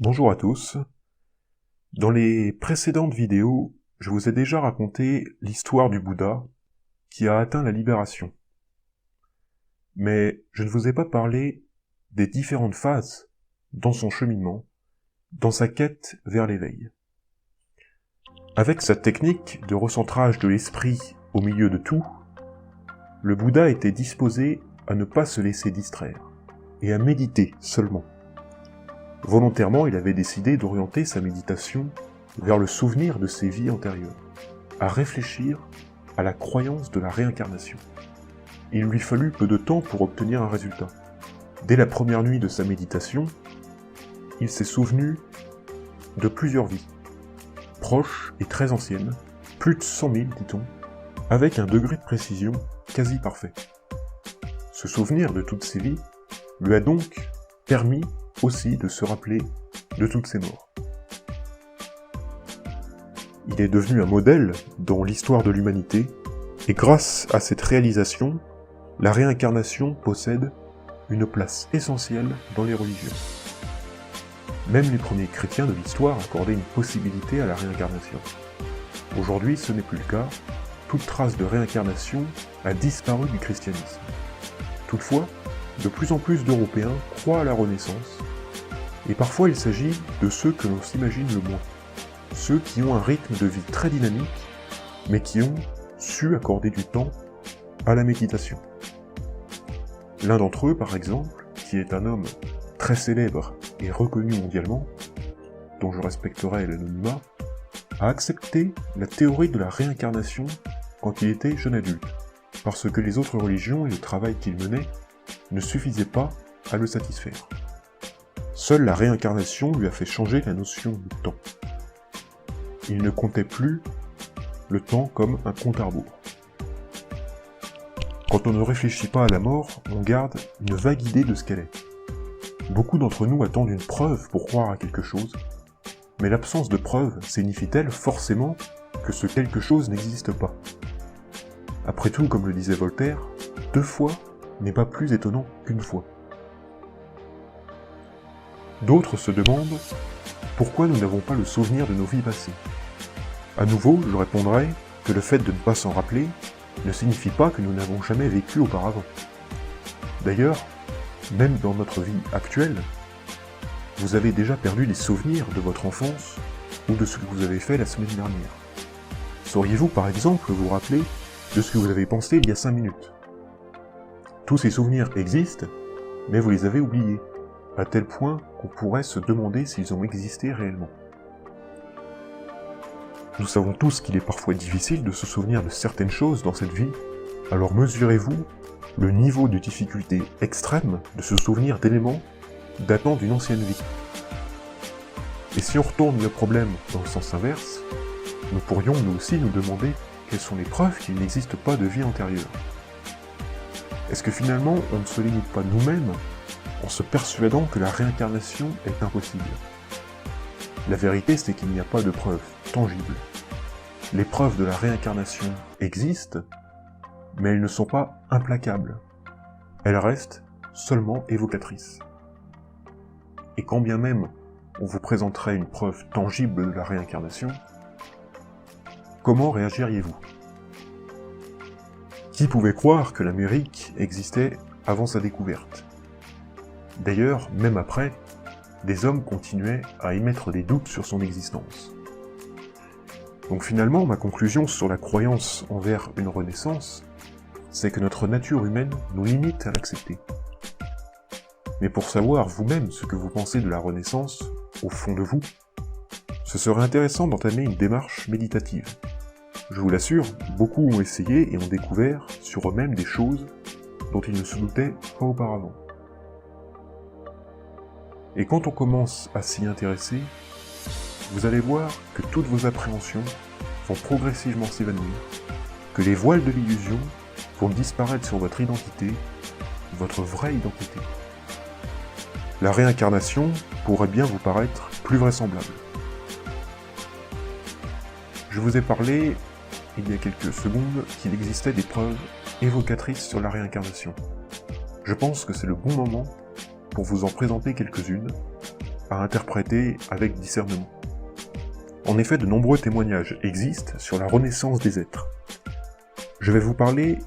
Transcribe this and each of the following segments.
Bonjour à tous. Dans les précédentes vidéos, je vous ai déjà raconté l'histoire du Bouddha qui a atteint la libération. Mais je ne vous ai pas parlé des différentes phases dans son cheminement, dans sa quête vers l'éveil. Avec sa technique de recentrage de l'esprit au milieu de tout, le Bouddha était disposé à ne pas se laisser distraire, et à méditer seulement. Volontairement, il avait décidé d'orienter sa méditation vers le souvenir de ses vies antérieures, à réfléchir à la croyance de la réincarnation. Il lui fallut peu de temps pour obtenir un résultat. Dès la première nuit de sa méditation, il s'est souvenu de plusieurs vies, proches et très anciennes, plus de 100 000, dit-on, avec un degré de précision quasi parfait. Ce souvenir de toutes ces vies lui a donc permis aussi de se rappeler de toutes ses morts. Il est devenu un modèle dans l'histoire de l'humanité, et grâce à cette réalisation, la réincarnation possède une place essentielle dans les religions. Même les premiers chrétiens de l'histoire accordaient une possibilité à la réincarnation. Aujourd'hui, ce n'est plus le cas, toute trace de réincarnation a disparu du christianisme. Toutefois, de plus en plus d'Européens croient à la Renaissance, et parfois il s'agit de ceux que l'on s'imagine le moins, ceux qui ont un rythme de vie très dynamique, mais qui ont su accorder du temps à la méditation. L'un d'entre eux, par exemple, qui est un homme très célèbre et reconnu mondialement, dont je respecterai l'anonymat, a accepté la théorie de la réincarnation quand il était jeune adulte, parce que les autres religions et le travail qu'il menait ne suffisaient pas à le satisfaire. Seule la réincarnation lui a fait changer la notion de temps. Il ne comptait plus le temps comme un compte à rebours. Quand on ne réfléchit pas à la mort, on garde une vague idée de ce qu'elle est. Beaucoup d'entre nous attendent une preuve pour croire à quelque chose, mais l'absence de preuve signifie-t-elle forcément que ce quelque chose n'existe pas? Après tout, comme le disait Voltaire, 2 fois n'est pas plus étonnant qu'une fois. D'autres se demandent pourquoi nous n'avons pas le souvenir de nos vies passées. À nouveau, je répondrai que le fait de ne pas s'en rappeler ne signifie pas que nous n'avons jamais vécu auparavant. D'ailleurs, même dans notre vie actuelle, vous avez déjà perdu des souvenirs de votre enfance ou de ce que vous avez fait la semaine dernière. Sauriez-vous par exemple vous rappeler de ce que vous avez pensé il y a 5 minutes? Tous ces souvenirs existent, mais vous les avez oubliés, à tel point qu'on pourrait se demander s'ils ont existé réellement. Nous savons tous qu'il est parfois difficile de se souvenir de certaines choses dans cette vie, alors mesurez-vous le niveau de difficulté extrême de se souvenir d'éléments datant d'une ancienne vie. Et si on retourne le problème dans le sens inverse, nous pourrions nous aussi nous demander quelles sont les preuves qu'il n'existe pas de vie antérieure. Est-ce que finalement on ne se limite pas nous-mêmes en se persuadant que la réincarnation est impossible? La vérité, c'est qu'il n'y a pas de preuves tangibles. Les preuves de la réincarnation existent, mais elles ne sont pas implacables. Elles restent seulement évocatrices. Et quand bien même on vous présenterait une preuve tangible de la réincarnation, comment réagiriez-vous? Qui pouvait croire que l'Amérique existait avant sa découverte? D'ailleurs, même après, des hommes continuaient à émettre des doutes sur son existence. Donc finalement, ma conclusion sur la croyance envers une renaissance, c'est que notre nature humaine nous limite à l'accepter. Mais pour savoir vous-même ce que vous pensez de la renaissance, au fond de vous, ce serait intéressant d'entamer une démarche méditative. Je vous l'assure, beaucoup ont essayé et ont découvert sur eux-mêmes des choses dont ils ne se doutaient pas auparavant. Et quand on commence à s'y intéresser, vous allez voir que toutes vos appréhensions vont progressivement s'évanouir, que les voiles de l'illusion vont disparaître sur votre identité, votre vraie identité. La réincarnation pourrait bien vous paraître plus vraisemblable. Je vous ai parlé, il y a quelques secondes, qu'il existait des preuves évocatrices sur la réincarnation. Je pense que c'est le bon moment pour vous en présenter quelques-unes, à interpréter avec discernement. En effet, de nombreux témoignages existent sur la renaissance des êtres. Je vais vous parler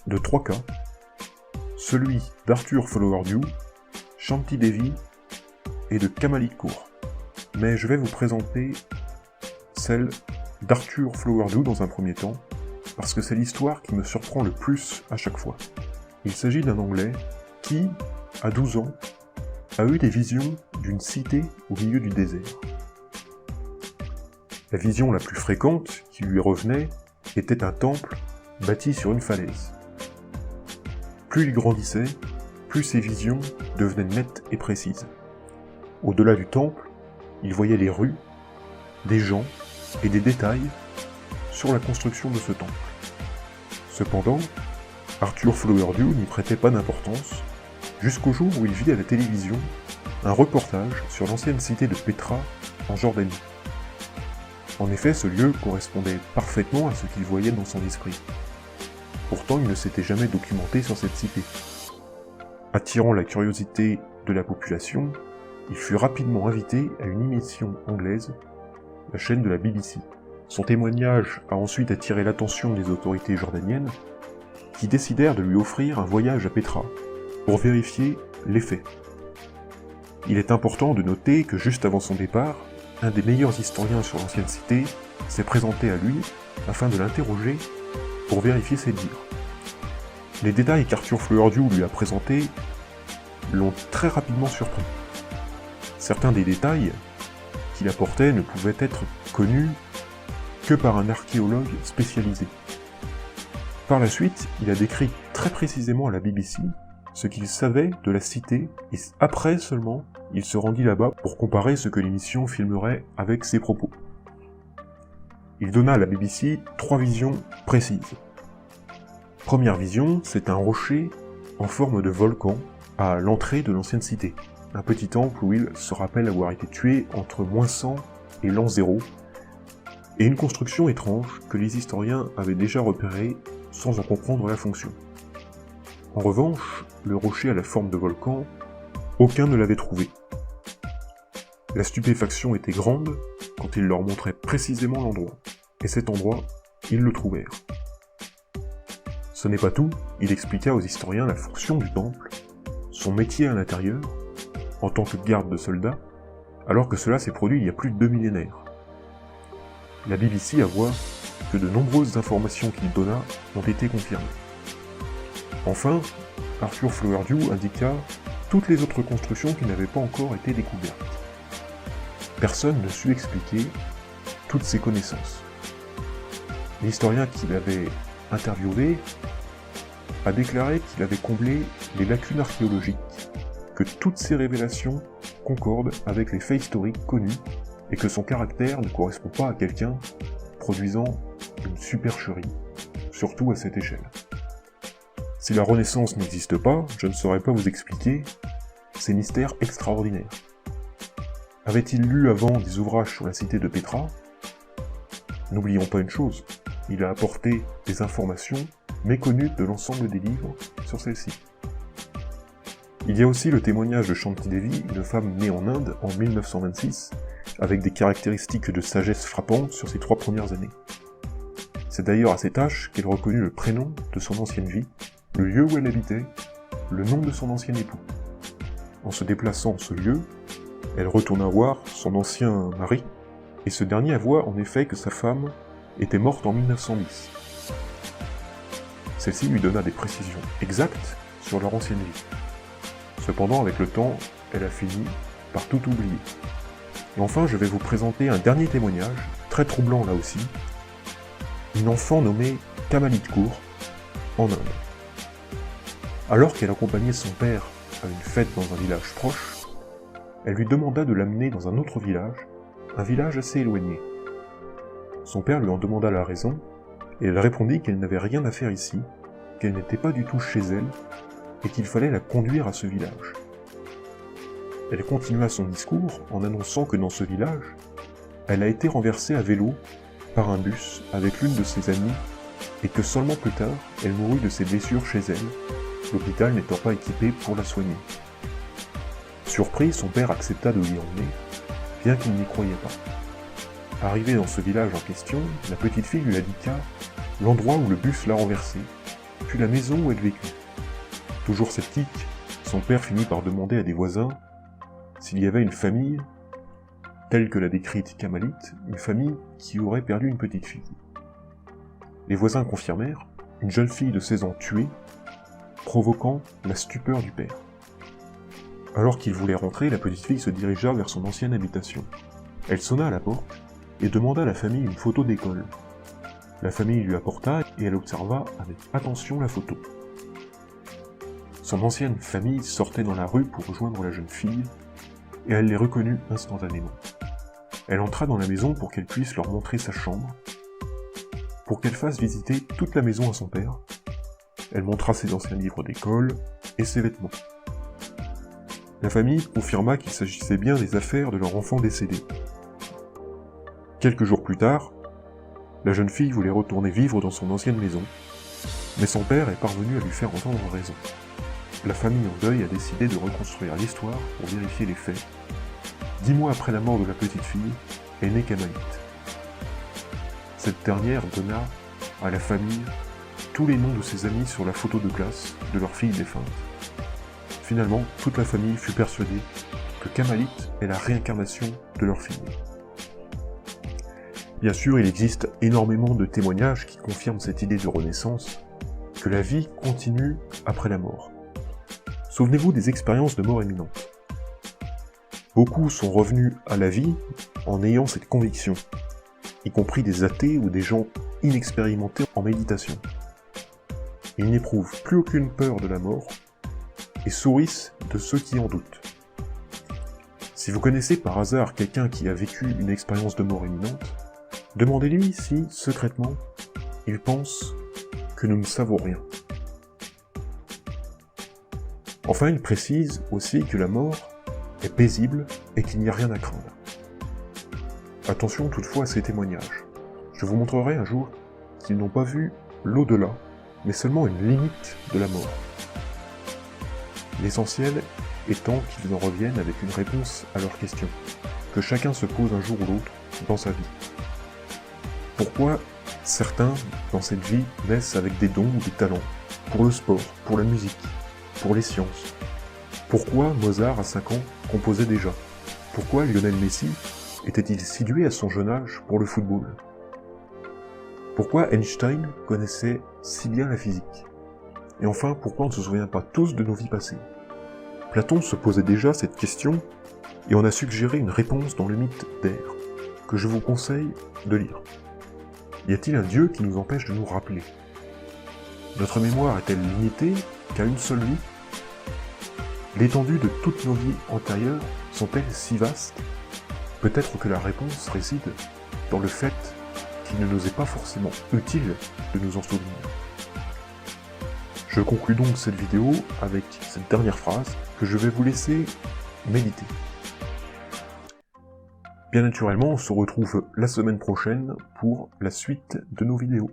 de 3 cas, celui d'Arthur Flowerdew, Shanti Devi et de Kamalit Kaur. Mais je vais vous présenter celle d'Arthur Flowerdew dans un premier temps, parce que c'est l'histoire qui me surprend le plus à chaque fois. Il s'agit d'un Anglais qui, à 12 ans, a eu des visions d'une cité au milieu du désert. La vision la plus fréquente qui lui revenait était un temple bâti sur une falaise. Plus il grandissait, plus ses visions devenaient nettes et précises. Au-delà du temple, il voyait les rues, des gens et des détails sur la construction de ce temple. Cependant, Arthur Flowerdew n'y prêtait pas d'importance, jusqu'au jour où il vit à la télévision un reportage sur l'ancienne cité de Petra, en Jordanie. En effet, ce lieu correspondait parfaitement à ce qu'il voyait dans son esprit. Pourtant, il ne s'était jamais documenté sur cette cité. Attirant la curiosité de la population, il fut rapidement invité à une émission anglaise, la chaîne de la BBC. Son témoignage a ensuite attiré l'attention des autorités jordaniennes, qui décidèrent de lui offrir un voyage à Petra, pour vérifier les faits. Il est important de noter que juste avant son départ, un des meilleurs historiens sur l'ancienne cité s'est présenté à lui afin de l'interroger pour vérifier ses dires. Les détails qu'Arthur Flowerdew lui a présentés l'ont très rapidement surpris. Certains des détails qu'il apportait ne pouvaient être connus que par un archéologue spécialisé. Par la suite, il a décrit très précisément à la BBC ce qu'il savait de la cité, et après seulement, il se rendit là-bas pour comparer ce que l'émission filmerait avec ses propos. Il donna à la BBC 3 visions précises. Première vision, c'est un rocher en forme de volcan à l'entrée de l'ancienne cité. Un petit temple où il se rappelle avoir été tué entre -100 et l'an 0, et une construction étrange que les historiens avaient déjà repérée sans en comprendre la fonction. En revanche, le rocher à la forme de volcan, aucun ne l'avait trouvé. La stupéfaction était grande quand il leur montrait précisément l'endroit, et cet endroit, ils le trouvèrent. Ce n'est pas tout, il expliqua aux historiens la fonction du temple, son métier à l'intérieur, en tant que garde de soldats, alors que cela s'est produit il y a plus de 2 millénaires. La BBC avoua que de nombreuses informations qu'il donna ont été confirmées. Enfin, Arthur Flowerdew indiqua toutes les autres constructions qui n'avaient pas encore été découvertes. Personne ne sut expliquer toutes ces connaissances. L'historien qui l'avait interviewé a déclaré qu'il avait comblé les lacunes archéologiques, que toutes ces révélations concordent avec les faits historiques connus et que son caractère ne correspond pas à quelqu'un produisant une supercherie, surtout à cette échelle. Si la Renaissance n'existe pas, je ne saurais pas vous expliquer ces mystères extraordinaires. Avait-il lu avant des ouvrages sur la cité de Petra? N'oublions pas une chose, il a apporté des informations méconnues de l'ensemble des livres sur celle-ci. Il y a aussi le témoignage de Shanti Devi, une femme née en Inde en 1926, avec des caractéristiques de sagesse frappantes sur ses 3 premières années. C'est d'ailleurs à cet âge qu'elle reconnut le prénom de son ancienne vie, le lieu où elle habitait, le nom de son ancien époux. En se déplaçant en ce lieu, elle retourna voir son ancien mari, et ce dernier avoua en effet que sa femme était morte en 1910. Celle-ci lui donna des précisions exactes sur leur ancienne vie. Cependant, avec le temps, elle a fini par tout oublier. Et enfin, je vais vous présenter un dernier témoignage, très troublant là aussi, une enfant nommée Kamalit Kaur, en Inde. Alors qu'elle accompagnait son père à une fête dans un village proche, elle lui demanda de l'amener dans un autre village, un village assez éloigné. Son père lui en demanda la raison, et elle répondit qu'elle n'avait rien à faire ici, qu'elle n'était pas du tout chez elle, et qu'il fallait la conduire à ce village. Elle continua son discours en annonçant que dans ce village, elle a été renversée à vélo par un bus avec l'une de ses amies, et que seulement plus tard, elle mourut de ses blessures chez elle, l'hôpital n'étant pas équipé pour la soigner. Surpris, son père accepta de l'y emmener, bien qu'il n'y croyait pas. Arrivée dans ce village en question, la petite fille lui indiqua l'endroit où le bus l'a renversée, puis la maison où elle vécut. Toujours sceptique, son père finit par demander à des voisins s'il y avait une famille, telle que l'a décrite Kamalit, une famille qui aurait perdu une petite fille. Les voisins confirmèrent une jeune fille de 16 ans tuée, provoquant la stupeur du père. Alors qu'il voulait rentrer, la petite fille se dirigea vers son ancienne habitation. Elle sonna à la porte et demanda à la famille une photo d'école. La famille lui apporta et elle observa avec attention la photo. Son ancienne famille sortait dans la rue pour rejoindre la jeune fille, et elle les reconnut instantanément. Elle entra dans la maison pour qu'elle puisse leur montrer sa chambre, pour qu'elle fasse visiter toute la maison à son père. Elle montra ses anciens livres d'école et ses vêtements. La famille confirma qu'il s'agissait bien des affaires de leur enfant décédé. Quelques jours plus tard, la jeune fille voulait retourner vivre dans son ancienne maison, mais son père est parvenu à lui faire entendre raison. La famille en deuil a décidé de reconstruire l'histoire pour vérifier les faits. 10 mois après la mort de la petite fille, est née Kamalit. Cette dernière donna à la famille tous les noms de ses amis sur la photo de classe de leur fille défunte. Finalement, toute la famille fut persuadée que Kamalit est la réincarnation de leur fille. Bien sûr, il existe énormément de témoignages qui confirment cette idée de renaissance, que la vie continue après la mort. Souvenez-vous des expériences de mort imminente. Beaucoup sont revenus à la vie en ayant cette conviction, y compris des athées ou des gens inexpérimentés en méditation. Ils n'éprouvent plus aucune peur de la mort et sourissent de ceux qui en doutent. Si vous connaissez par hasard quelqu'un qui a vécu une expérience de mort imminente, demandez-lui si, secrètement, il pense que nous ne savons rien. Enfin, il précise aussi que la mort est paisible et qu'il n'y a rien à craindre. Attention toutefois à ces témoignages. Je vous montrerai un jour qu'ils n'ont pas vu l'au-delà, mais seulement une limite de la mort. L'essentiel étant qu'ils en reviennent avec une réponse à leurs questions, que chacun se pose un jour ou l'autre dans sa vie. Pourquoi certains, dans cette vie, naissent avec des dons ou des talents, pour le sport, pour la musique, pour les sciences? Pourquoi Mozart, à 5 ans, composait déjà? Pourquoi Lionel Messi était-il si doué à son jeune âge pour le football? Pourquoi Einstein connaissait si bien la physique? Et enfin, pourquoi on ne se souvient pas tous de nos vies passées? Platon se posait déjà cette question, et on a suggéré une réponse dans le mythe d'Air, que je vous conseille de lire. Y a-t-il un dieu qui nous empêche de nous rappeler? Notre mémoire est-elle limitée qu'à une seule vie? L'étendue de toutes nos vies antérieures sont-elles si vastes? Peut-être que la réponse réside dans le fait qu'il ne nous est pas forcément utile de nous en souvenir. Je conclus donc cette vidéo avec cette dernière phrase que je vais vous laisser méditer. Bien naturellement, on se retrouve la semaine prochaine pour la suite de nos vidéos.